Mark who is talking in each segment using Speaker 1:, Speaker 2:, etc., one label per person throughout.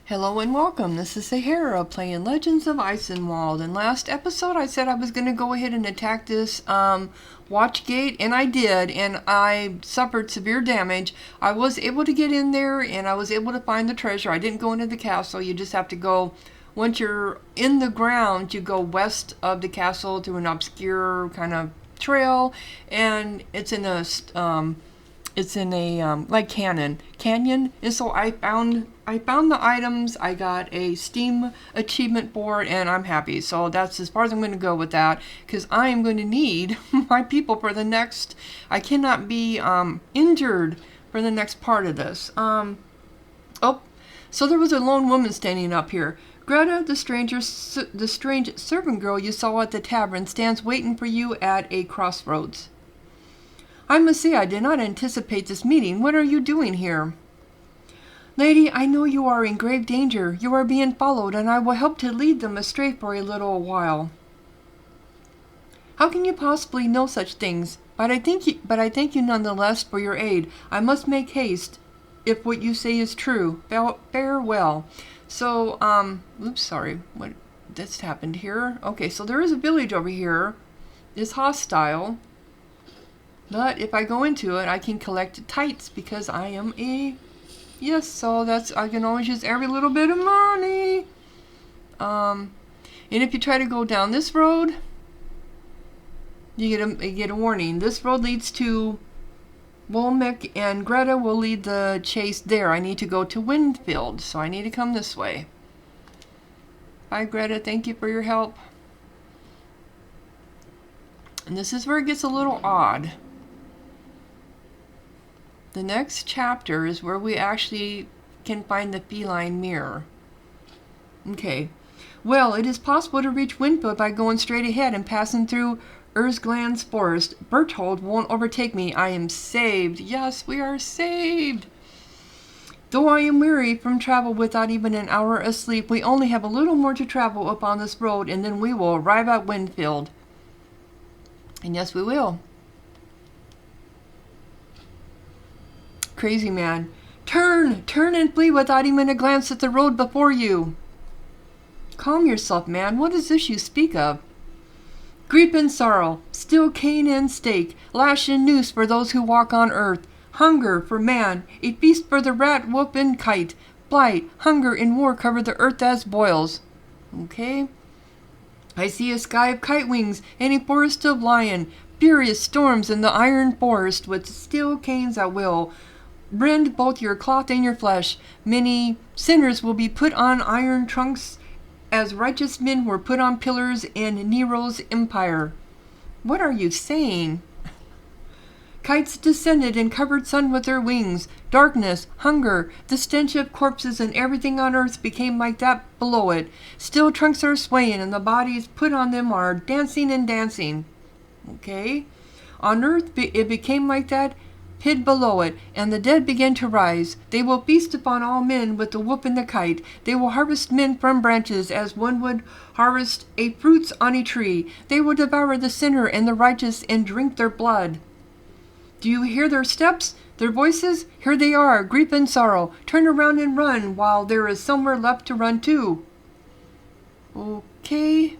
Speaker 1: Hello and welcome. This is Sahara playing Legends of Eisenwald. In last episode I said I was going to go ahead and attack this watch gate, and I did, and I suffered severe damage. I was able to get in there and I was able to find the treasure. I didn't go into the castle. You just have to go, once you're in the ground, you go west of the castle through an obscure kind of trail, and it's in a like canyon, and so I found the items. I got a Steam achievement for it, and I'm happy. So that's as far as I'm going to go with that, because I am going to need my people for the next. I cannot be injured for the next part of this. Oh, so there was a lone woman standing up here. Greta, the strange servant girl you saw at the tavern, stands waiting for you at a crossroads. I must say I did not anticipate this meeting. What are you doing here? Lady, I know you are in grave danger. You are being followed, and I will help to lead them astray for a little while. How can you possibly know such things? But I thank you nonetheless for your aid. I must make haste, if what you say is true. Farewell. So, oops, sorry. What that's happened here? Okay, so there is a village over here. It's hostile. But if I go into it, I can collect tights because I am a... Yes, so I can always use every little bit of money. And if you try to go down this road, you get a warning. This road leads to Wolmec, and Greta will lead the chase there. I need to go to Windfield, so I need to come this way. Bye, Greta. Thank you for your help. And this is where it gets a little odd. The next chapter is where we actually can find the feline mirror. Okay. Well, it is possible to reach Windfield by going straight ahead and passing through Erzgland's forest. Berthold won't overtake me. I am saved. Yes, we are saved. Though I am weary from travel without even an hour of sleep, we only have a little more to travel upon this road, and then we will arrive at Windfield. And yes, we will. Crazy man. Turn and flee without even a glance at the road before you. Calm yourself, man. What is this you speak of? Grief and sorrow, still cane and stake, lash and noose for those who walk on earth. Hunger for man, a feast for the rat, wolf, and kite. Blight, hunger, and war cover the earth as boils. Okay. I see a sky of kite wings and a forest of lion. Furious storms in the iron forest with steel canes at will. Rend both your cloth and your flesh. Many sinners will be put on iron trunks as righteous men were put on pillars in Nero's empire. What are you saying? Kites descended and covered sun with their wings. Darkness, hunger, the stench of corpses, and everything on earth became like that below it. Steel trunks are swaying, and the bodies put on them are dancing and dancing. Okay? On earth it became like that pit below it, and the dead began to rise. They will feast upon all men with the whoop and the kite. They will harvest men from branches as one would harvest a fruits on a tree. They will devour the sinner and the righteous and drink their blood. Do you hear their steps, their voices? Here they are, grief and sorrow. Turn around and run while there is somewhere left to run to. Okay.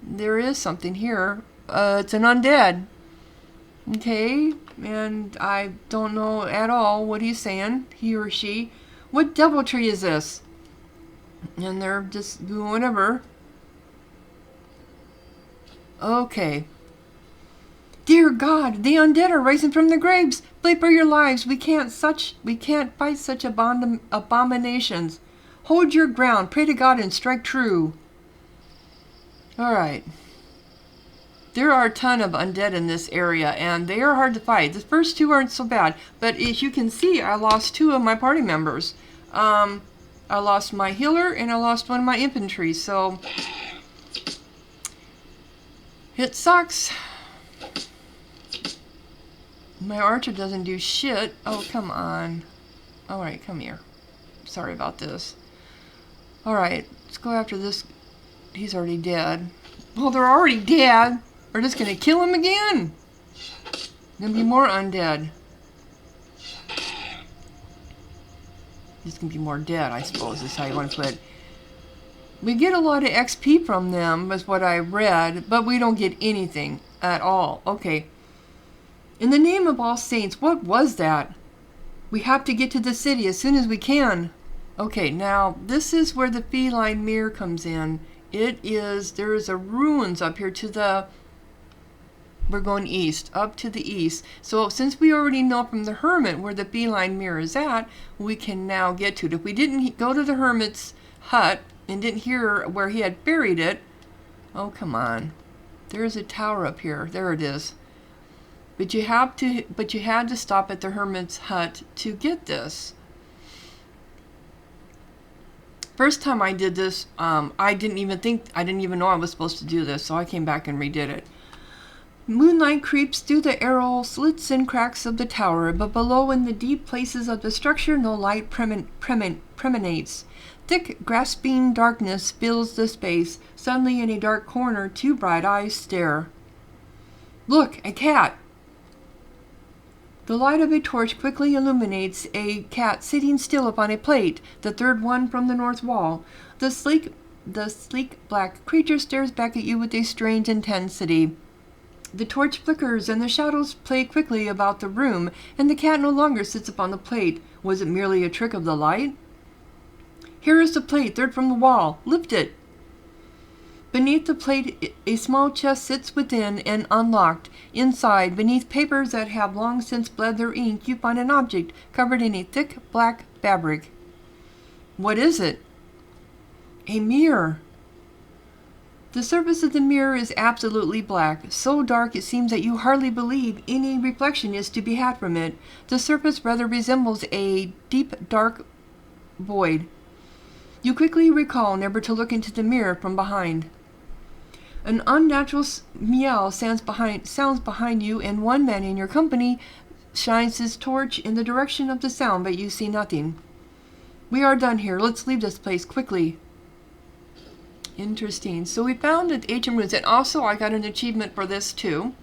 Speaker 1: There is something here. It's an undead. Okay, and I don't know at all what he's saying, he or she. What deviltry is this? And they're just doing whatever. Okay. Dear God, the undead are rising from the graves. Flee for your lives. We can't fight such abominations. Hold your ground. Pray to God and strike true. All right. There are a ton of undead in this area, and they are hard to fight. The first two aren't so bad, but as you can see, I lost two of my party members. I lost my healer, and I lost one of my infantry, so it sucks. My archer doesn't do shit. Oh, come on. Alright, come here. Sorry about this. Alright, let's go after this. He's already dead. Well, they're already dead. We're just gonna kill him again. Gonna be more undead. These can be more dead, I suppose, is how you want to put it. We get a lot of XP from them, is what I read, but we don't get anything at all. Okay. In the name of all saints, what was that? We have to get to the city as soon as we can. Okay, now, this is where the Feline mirror comes in. There is a ruins up here to the... We're going east, up to the east. So since we already know from the hermit where the Feline mirror is at, we can now get to it. If we didn't go to the hermit's hut and didn't hear where he had buried it... Oh, come on. There's a tower up here. There it is. But you had to stop at the hermit's hut to get this. First time I did this, I didn't even know I was supposed to do this, so I came back and redid it. Moonlight creeps through the arrow slits and cracks of the tower, but below in the deep places of the structure no light preminates. Thick, grasping darkness fills the space. Suddenly in a dark corner, two bright eyes stare. Look, a cat! The light of a torch quickly illuminates a cat sitting still upon a plate, the third one from the north wall. The sleek black creature stares back at you with a strange intensity. The torch flickers and the shadows play quickly about the room, and the cat no longer sits upon the plate. Was it merely a trick of the light? Here is the plate, third from the wall. Lift it. Beneath the plate, a small chest sits within and unlocked. Inside, beneath papers that have long since bled their ink, you find an object covered in a thick black fabric. What is it? A mirror. The surface of the mirror is absolutely black, so dark it seems that you hardly believe any reflection is to be had from it. The surface rather resembles a deep, dark void. You quickly recall never to look into the mirror from behind. An unnatural meow sounds behind you, and one man in your company shines his torch in the direction of the sound, but you see nothing. We are done here. Let's leave this place quickly. Interesting. So we found the ancient ruins, and also I got an achievement for this too.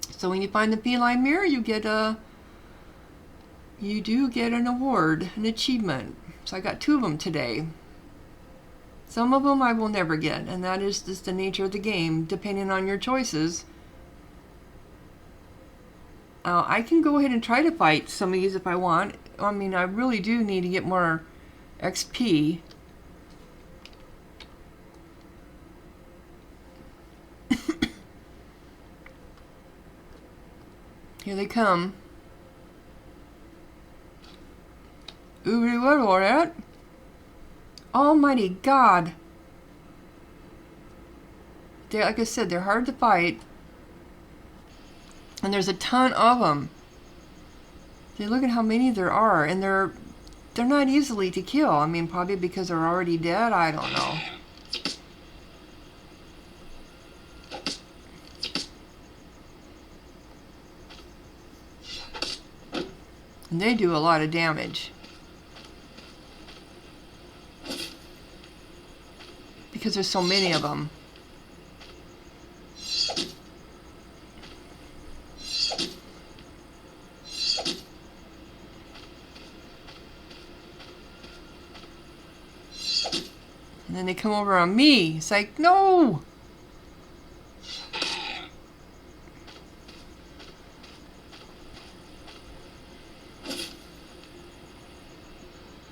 Speaker 1: So when you find the Feline mirror, you do get an award, an achievement. So I got 2 of them today. Some of them I will never get, and that is just the nature of the game, depending on your choices. I can go ahead and try to fight some of these if I want. I mean, I really do need to get more XP. Here they come. Oobity what all that? Almighty God. Like I said, they're hard to fight. And there's a ton of them. See, look at how many there are. And they're not easily to kill. I mean, probably because they're already dead. I don't know. And they do a lot of damage. Because there's so many of them. And then they come over on me. It's like, no!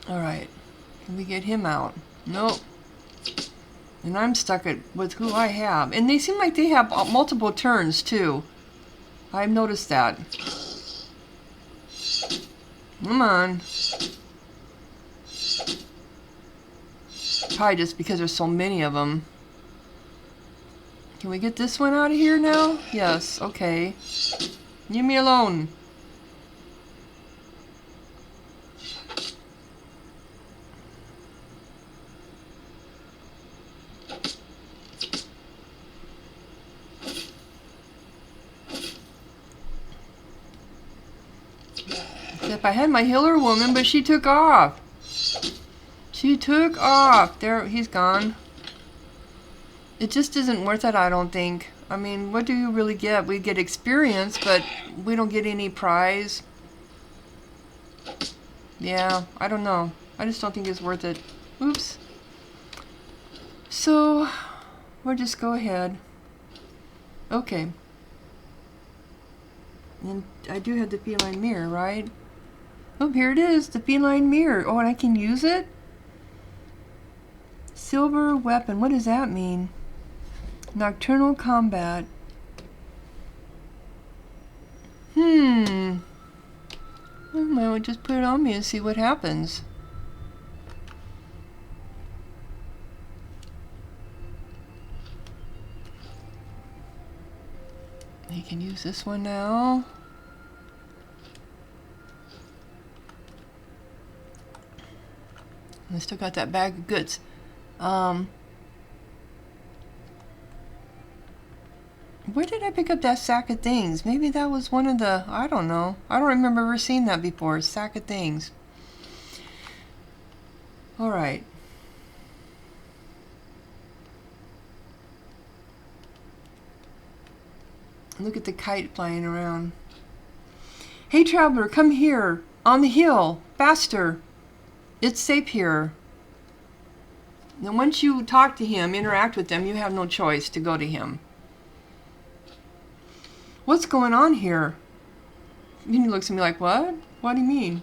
Speaker 1: Alright. Can we get him out? Nope. And I'm stuck with who I have. And they seem like they have multiple turns, too. I've noticed that. Come on. Probably just because there's so many of them. Can we get this one out of here now? Yes, okay. Leave me alone. Except I had my healer woman, but she took off. She took off. There, he's gone. It just isn't worth it, I don't think. I mean, what do you really get? We get experience, but we don't get any prize. Yeah, I don't know. I just don't think it's worth it. Oops. So, we'll just go ahead. Okay. And I do have the feline mirror, right? Oh, here it is, the feline mirror. Oh, and I can use it? Silver weapon, what does that mean? Nocturnal combat. I might just put it on me and see what happens. You can use this one now. I still got that bag of goods. Where did I pick up that sack of things? Maybe that was one of the... I don't know. I don't remember ever seeing that before. Sack of things. Alright. Look at the kite flying around. Hey, traveler, come here. On the hill. Faster. It's safe here. And once you talk to him, interact with them, you have no choice to go to him. What's going on here? And he looks at me like, what? What do you mean?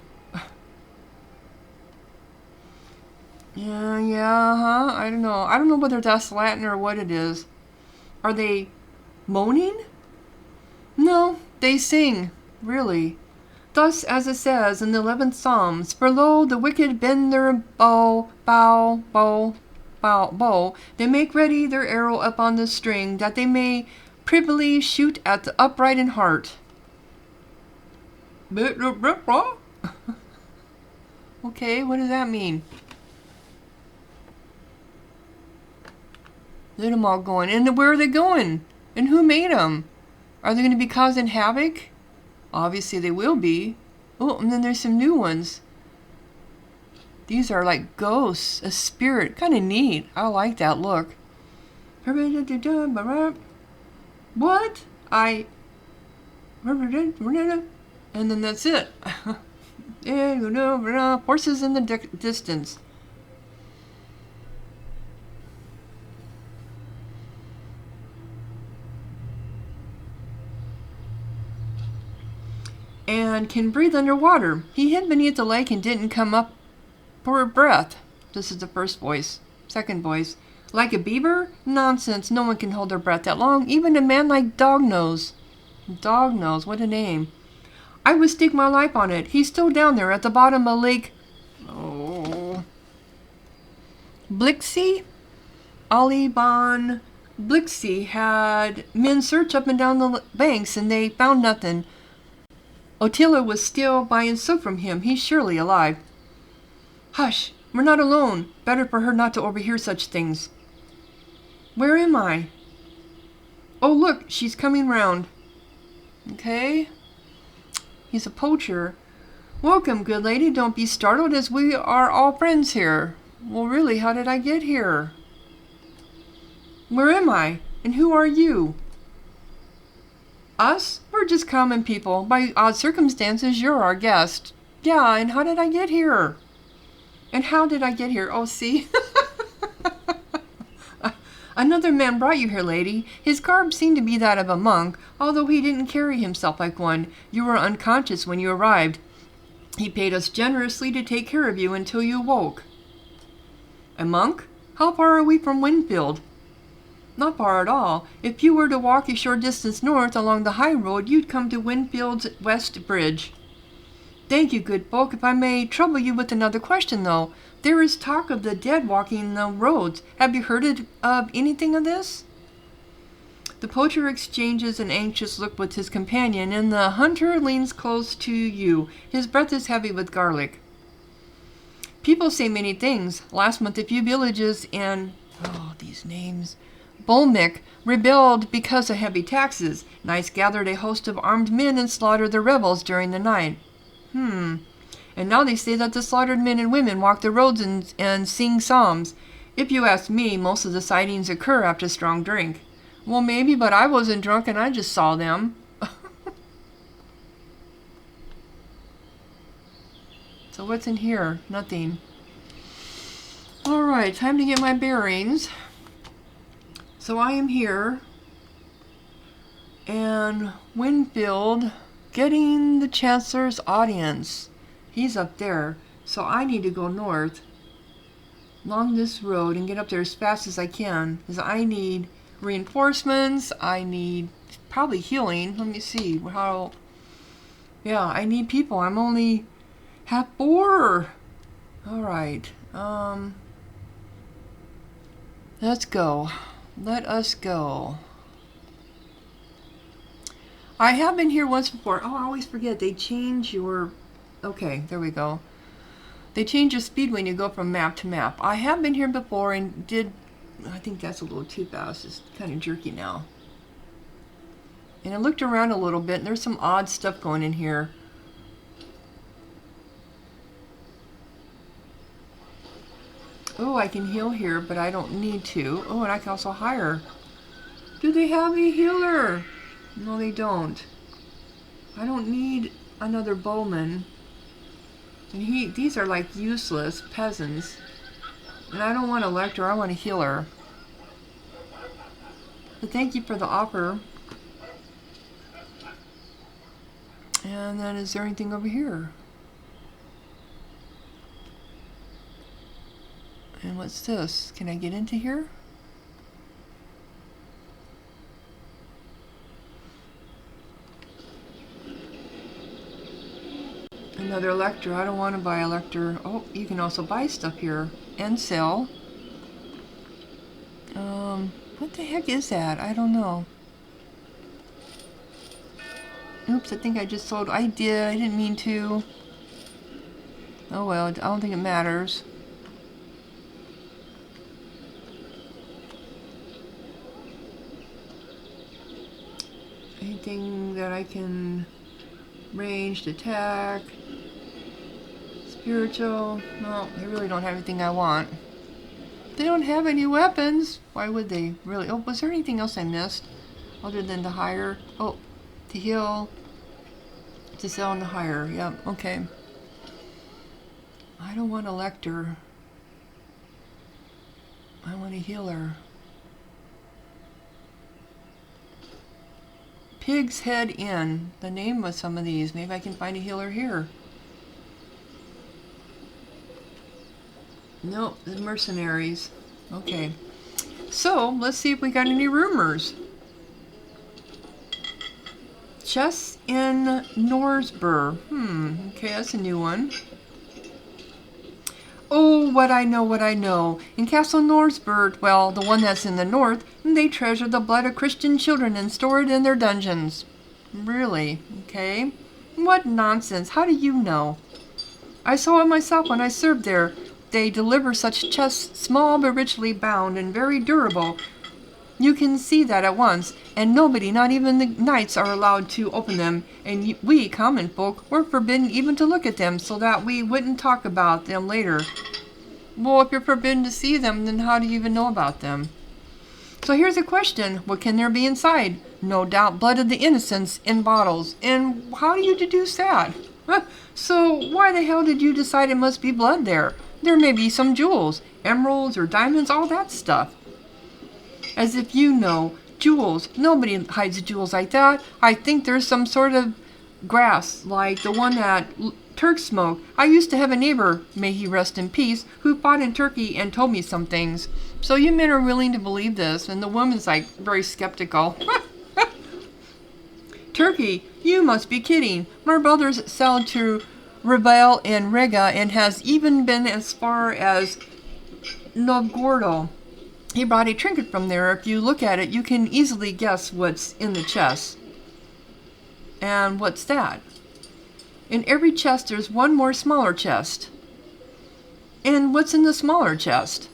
Speaker 1: Yeah, I don't know. I don't know whether that's Latin or what it is. Are they moaning? No, they sing, really. Thus, as it says in the 11th Psalms, for lo, the wicked bend their bow. They make ready their arrow upon the string, that they may privily shoot at the upright in heart. Okay, what does that mean? Look at them all going. And where are they going? And who made them? Are they going to be causing havoc? Obviously they will be. Oh, and then there's some new ones. These are like ghosts, a spirit. Kind of neat. I like that look. What? And then that's it. Horses in the distance. And can breathe underwater. He hid beneath the lake and didn't come up for a breath. This is the first voice. Second voice. Like a beaver? Nonsense. No one can hold their breath that long. Even a man like Dognose. Dognose. What a name. I would stake my life on it. He's still down there at the bottom of Lake... Oh. Blixie? Aliban Blixie had men search up and down the banks and they found nothing. Ottila was still buying soap from him. He's surely alive. Hush! We're not alone. Better for her not to overhear such things. Where am I? Oh, look! She's coming round. Okay. He's a poacher. Welcome, good lady. Don't be startled, as we are all friends here. Well, really, how did I get here? Where am I? And who are you? Us? We're just common people. By odd circumstances, you're our guest. Yeah, and how did I get here? And how did I get here? Oh, see? Another man brought you here, lady. His garb seemed to be that of a monk, although he didn't carry himself like one. You were unconscious when you arrived. He paid us generously to take care of you until you woke. A monk? How far are we from Winfield? Not far at all. If you were to walk a short distance north along the high road, you'd come to Winfield's West Bridge. Thank you, good folk. If I may trouble you with another question, though. There is talk of the dead walking the roads. Have you heard of anything of this? The poacher exchanges an anxious look with his companion, and the hunter leans close to you. His breath is heavy with garlic. People say many things. Last month, a few villages in... Oh, these names... Bolmick rebelled because of heavy taxes. Knights gathered a host of armed men and slaughtered the rebels during the night. And now they say that the slaughtered men and women walk the roads and sing psalms. If you ask me, most of the sightings occur after strong drink. Well, maybe, but I wasn't drunk and I just saw them. So what's in here? Nothing. Alright, time to get my bearings. So I am here. And Winfield getting the Chancellor's audience. He's up there. So I need to go north along this road and get up there as fast as I can. Because I need reinforcements. I need probably healing. Let me see how... Yeah, I need people. I'm only half 4. Alright. Let's go. Let us go. I have been here once before. Oh, I always forget. They change your... Okay, there we go. They change your speed when you go from map to map. I have been here before and did... I think that's a little too fast. It's kind of jerky now. And I looked around a little bit, and there's some odd stuff going in here. Oh, I can heal here, but I don't need to. Oh, and I can also hire. Do they have a healer? No, they don't. I don't need another bowman. And these are like useless peasants. And I don't want a lector, I want a healer. But thank you for the offer. And then is there anything over here? And what's this? Can I get into here? Another elector. I don't want to buy a elector. Oh, you can also buy stuff here and sell. What the heck is that? I don't know. Oops, I think I just sold. I did. I didn't mean to. Oh well, I don't think it matters. Anything that I can ranged attack, spiritual. No, they really don't have anything I want. They don't have any weapons. Why would they? Really? Oh, was there anything else I missed other than to hire? Oh, to heal, to sell, and to hire. Yep. Okay. I don't want a lector. I want a healer. Pig's Head Inn. The name of some of these. Maybe I can find a healer here. Nope, the mercenaries. Okay. So, let's see if we got any rumors. Chess in Norsburg. Okay, that's a new one. Oh, what I know. In Castle Norsburg, well, the one that's in the north, they treasure the blood of Christian children and store it in their dungeons. Really? Okay. What nonsense. How do you know? I saw it myself when I served there. They deliver such chests, small but richly bound and very durable. You can see that at once, and nobody, not even the knights, are allowed to open them, and we, common folk, were forbidden even to look at them, so that we wouldn't talk about them later. Well, if you're forbidden to see them, then how do you even know about them? So here's a question. What can there be inside? No doubt blood of the innocents in bottles. And how do you deduce that? So why the hell did you decide it must be blood there? There may be some jewels, emeralds or diamonds, all that stuff. As if you know. Jewels. Nobody hides jewels like that. I think there's some sort of grass, like the one that Turks smoke. I used to have a neighbor, may he rest in peace, who fought in Turkey and told me some things. So you men are willing to believe this, and the woman's like very skeptical. Turkey, you must be kidding. My brother's sailed to Rebel in Riga and has even been as far as Novgorod. He brought a trinket from there. If you look at it, you can easily guess what's in the chest. And what's that? In every chest, there's one more smaller chest. And what's in the smaller chest?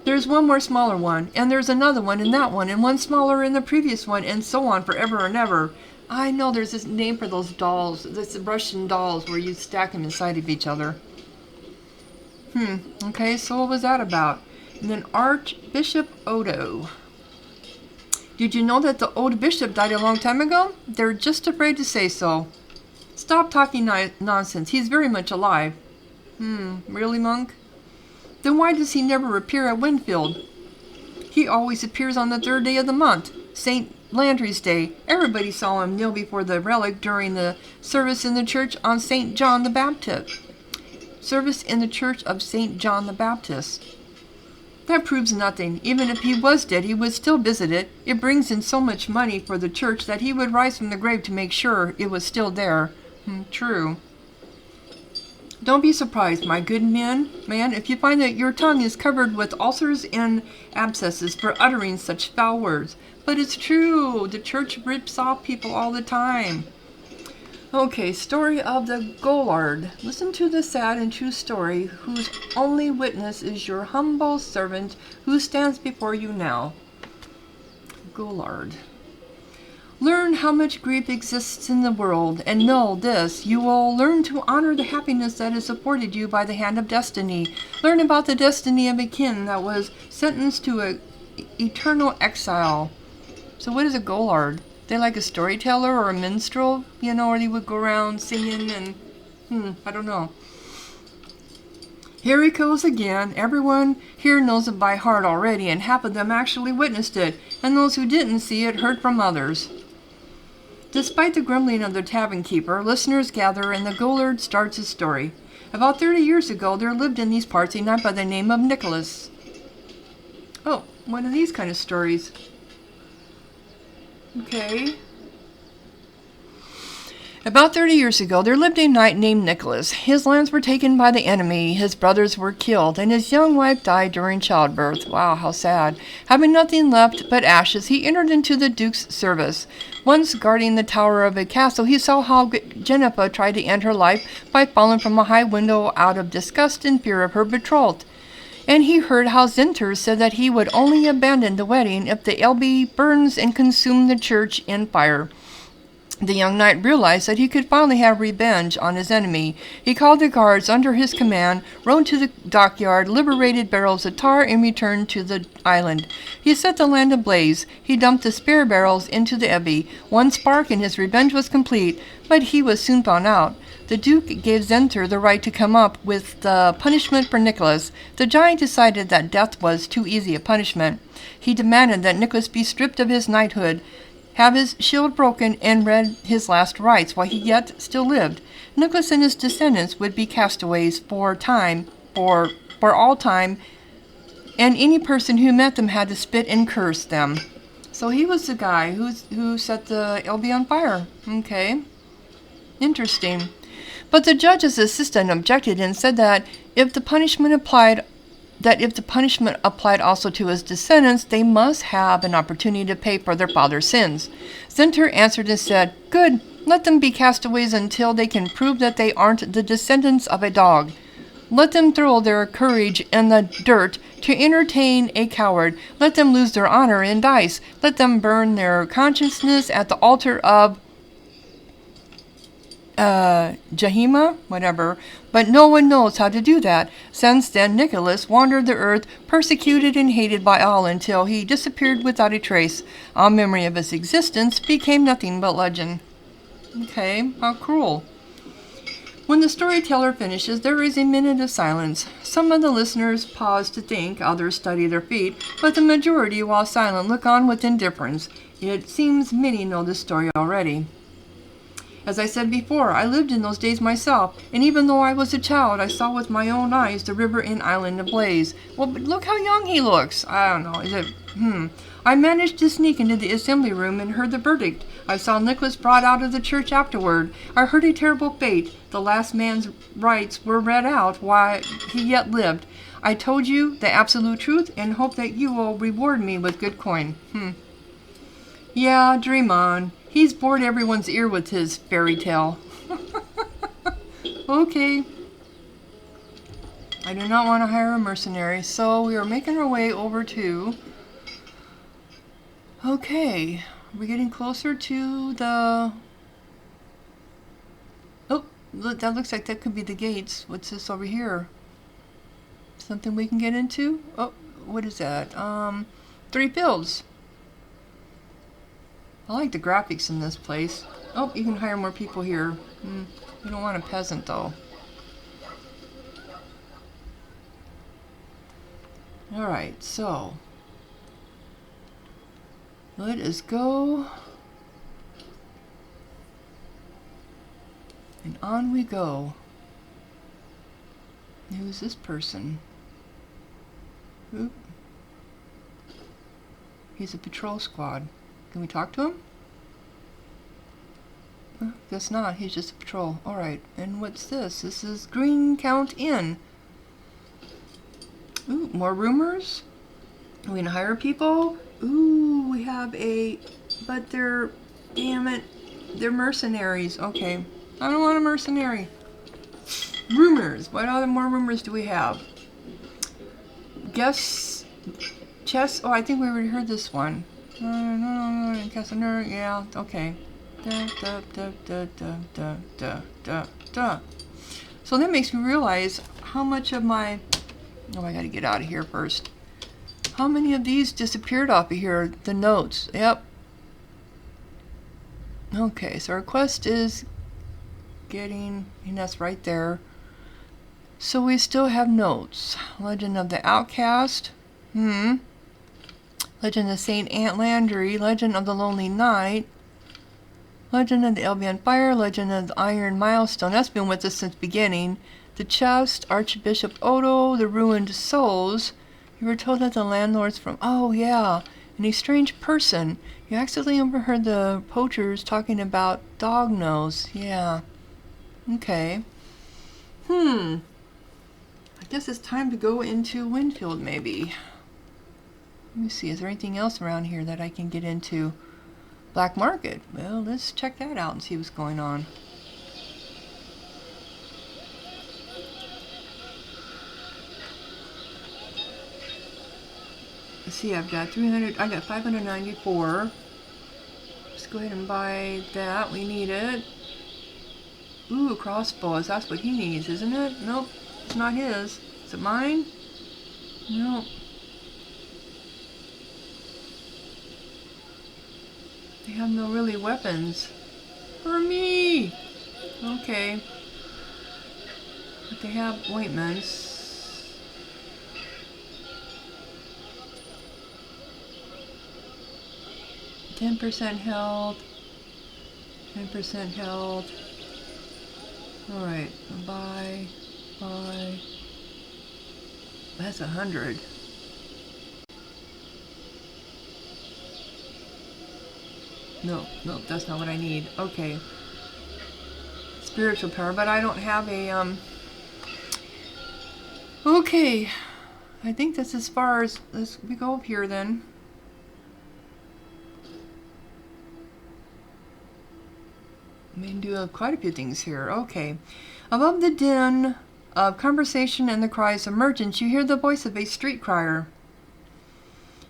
Speaker 1: There's one more smaller one, and there's another one in that one, and one smaller in the previous one, and so on forever and ever. I know there's this name for those dolls, this Russian dolls, where you stack them inside of each other. Okay, so what was that about? And then Archbishop Odo. Did you know that the old bishop died a long time ago? They're just afraid to say so. Stop talking nonsense. He's very much alive. Really, monk? Then why does he never appear at Winfield? He always appears on the 3rd day of the month, St. Landry's Day. Everybody saw him kneel before the relic during the service in the church on St. John the Baptist. Service in the church of St. John the Baptist. That proves nothing. Even if he was dead, he would still visit it. It brings in so much money for the church that he would rise from the grave to make sure it was still there. True. Don't be surprised, my good man, if you find that your tongue is covered with ulcers and abscesses for uttering such foul words. But it's true. The church rips off people all the time. Okay, story of the Gollard. Listen to the sad and true story, whose only witness is your humble servant who stands before you now. Gollard. Learn how much grief exists in the world, and know this, you will learn to honor the happiness that is afforded you by the hand of destiny. Learn about the destiny of a kin that was sentenced to eternal exile. So what is a Gollard? They like a storyteller or a minstrel, or they would go around singing and, I don't know. Here he goes again. Everyone here knows it by heart already, and half of them actually witnessed it, and those who didn't see it heard from others. Despite the grumbling of the tavern keeper, listeners gather and the Gollard starts his story. About 30 years ago, there lived in these parts a knight by the name of Nicholas. Oh, one of these kind of stories. Okay. About 30 years ago, there lived a knight named Nicholas. His lands were taken by the enemy, his brothers were killed, and his young wife died during childbirth. Wow, how sad. Having nothing left but ashes, he entered into the duke's service. Once guarding the tower of a castle, he saw how Jennifer tried to end her life by falling from a high window out of disgust and fear of her betrothed. And he heard how Zenter said that he would only abandon the wedding if the LB burns and consume the church in fire. The young knight realized that he could finally have revenge on his enemy. He called the guards under his command, rode to the dockyard, liberated barrels of tar, and returned to the island. He set the land ablaze. He dumped the spare barrels into the Ebbe. One spark and his revenge was complete, but he was soon found out. The Duke gave Zenter the right to come up with the punishment for Nicholas. The giant decided that death was too easy a punishment. He demanded that Nicholas be stripped of his knighthood, have his shield broken, and read his last rites while he yet still lived. Nicholas and his descendants would be castaways for all time, and any person who met them had to spit and curse them. So he was the guy who set the LB on fire. Okay. Interesting. But the judge's assistant objected and said that if the punishment applied also to his descendants, they must have an opportunity to pay for their father's sins. Zenter answered and said, "Good, let them be castaways until they can prove that they aren't the descendants of a dog. Let them throw their courage in the dirt to entertain a coward. Let them lose their honor in dice. Let them burn their consciousness at the altar of Jahima, whatever, but no one knows how to do that. Since then, Nicholas wandered the earth, persecuted and hated by all, until he disappeared without a trace. All memory of his existence became nothing but legend." Okay, how cruel. When the storyteller finishes, there is a minute of silence. Some of the listeners pause to think, others study their feet, but the majority, while silent, look on with indifference. It seems many know the story already. As I said before, I lived in those days myself, and even though I was a child, I saw with my own eyes the river and island ablaze. Well, but look how young he looks. I don't know, I managed to sneak into the assembly room and heard the verdict. I saw Nicholas brought out of the church afterward. I heard a terrible fate. The last man's rites were read out while he yet lived. I told you the absolute truth and hope that you will reward me with good coin. Yeah, dream on. He's bored everyone's ear with his fairy tale. Okay. I do not want to hire a mercenary, so we are making our way over to... Okay. We're getting closer to the... Oh, look, that looks like that could be the gates. What's this over here? Something we can get into? Oh, what is that? 3 fields. I like the graphics in this place. Oh, you can hire more people here. You don't want a peasant, though. Alright, so let us go. And on we go. Who's this person? Oop. He's a patrol squad. Can we talk to him? Guess not. He's just a patrol. Alright. And what's this? This is Green Count Inn. Ooh, more rumors? We can hire people? Ooh, we have a... But they're... Damn it. They're mercenaries. Okay. I don't want a mercenary. Rumors. What other more rumors do we have? Guess... Chess... Oh, I think we already heard this one. Yeah, okay. So that makes me realize how much of my... Oh, I gotta get out of here first. How many of these disappeared off of here? The notes. Yep. Okay, so our quest is getting... And that's right there. So we still have notes. Legend of the Outcast. Legend of St. Aunt Landry. Legend of the Lonely Knight. Legend of the Albion Fire. Legend of the Iron Milestone. That's been with us since the beginning. The Chest. Archbishop Odo. The Ruined Souls. You were told that the landlords from... Oh, yeah. An strange person. You accidentally overheard the poachers talking about Dognose. Yeah. Okay. I guess it's time to go into Winfield, maybe. Let me see. Is there anything else around here that I can get into? Black Market. Well, let's check that out and see what's going on. Let's see. I've got 300. I got 594. Let's go ahead and buy that. We need it. Ooh, crossbows. That's what he needs, isn't it? Nope. It's not his. Is it mine? Nope. They have no really weapons. For me! Okay. But they have ointments. %10 health. 10% health. Alright. Buy. That's 100. No, that's not what I need. Okay. Spiritual power, but I don't have a, Okay. I think that's as far as we go up here then. We can do quite a few things here. Okay. Above the din of conversation and the cries of merchants, you hear the voice of a street crier.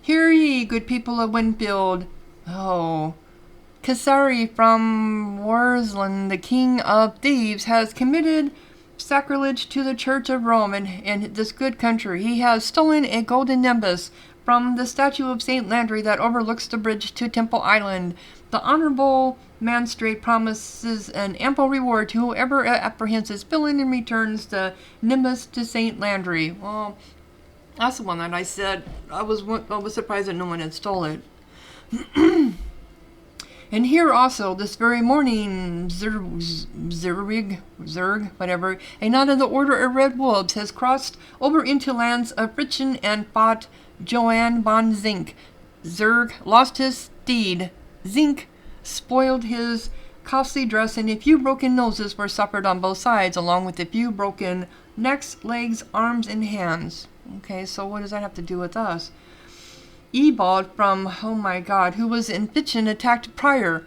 Speaker 1: Hear ye, good people of Winfield. Oh. Cassari from Warsland, the king of thieves, has committed sacrilege to the Church of Rome and this good country. He has stolen a golden nimbus from the statue of St. Landry that overlooks the bridge to Temple Island. The honorable magistrate promises an ample reward to whoever apprehends his villain and returns the nimbus to St. Landry. Well, that's the one that I said. I was surprised that no one had stole it. And here also, this very morning, Zerg, whatever, a knight of the Order of Red Wolves has crossed over into lands of Friction and fought Johann von Zink. Zerg lost his steed. Zink spoiled his costly dress, and a few broken noses were suffered on both sides, along with a few broken necks, legs, arms, and hands. Okay, so what does that have to do with us? Ebald from, oh my god, who was in Fitchen, attacked Prior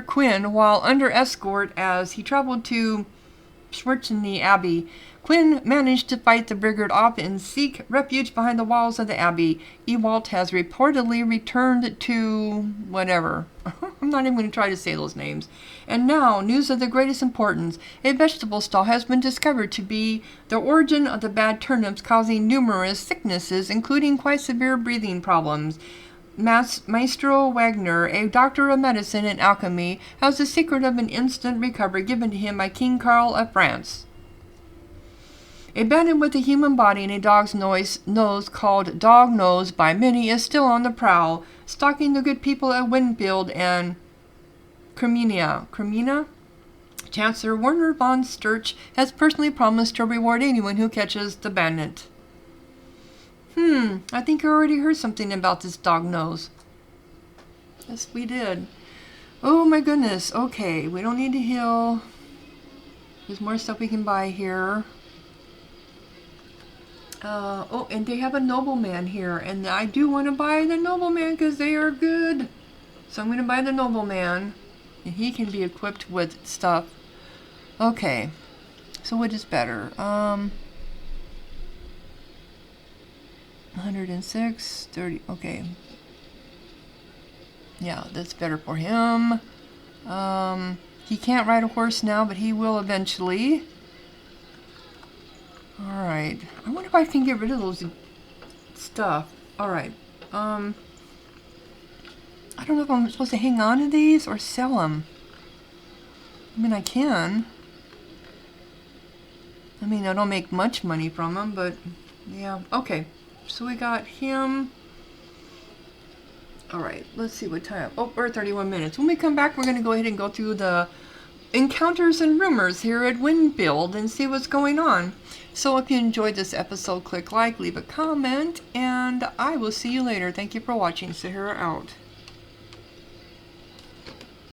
Speaker 1: Quinn while under escort as he traveled to Schwertney Abbey. Quinn managed to fight the brigand off and seek refuge behind the walls of the abbey. Ewald has reportedly returned to whatever. I'm not even going to try to say those names. And now, news of the greatest importance. A vegetable stall has been discovered to be the origin of the bad turnips, causing numerous sicknesses, including quite severe breathing problems. Maestro Wagner, a doctor of medicine and alchemy, has the secret of an instant recovery given to him by King Karl of France. A bandit with a human body and a dog's nose called Dog Nose by many is still on the prowl, stalking the good people at Winfield and Cremina? Chancellor Werner von Sturch has personally promised to reward anyone who catches the bandit. I think I already heard something about this Dog Nose. Yes, we did. Oh my goodness. Okay, we don't need to heal. There's more stuff we can buy here. Oh, and they have a nobleman here, and I do want to buy the nobleman because they are good. So I'm going to buy the nobleman, and he can be equipped with stuff. Okay, so what is better? 106, 30, okay. Yeah, that's better for him. He can't ride a horse now, but he will eventually. Alright, I wonder if I can get rid of those stuff. Alright, I don't know if I'm supposed to hang on to these or sell them. I mean, I can. I mean, I don't make much money from them, but yeah. Okay, so we got him. Alright, let's see what time. Oh, we're at 31 minutes. When we come back, we're going to go ahead and go through the encounters and rumors here at Winfield and see what's going on. So if you enjoyed this episode, click like, leave a comment, and I will see you later. Thank you for watching. Sahara out.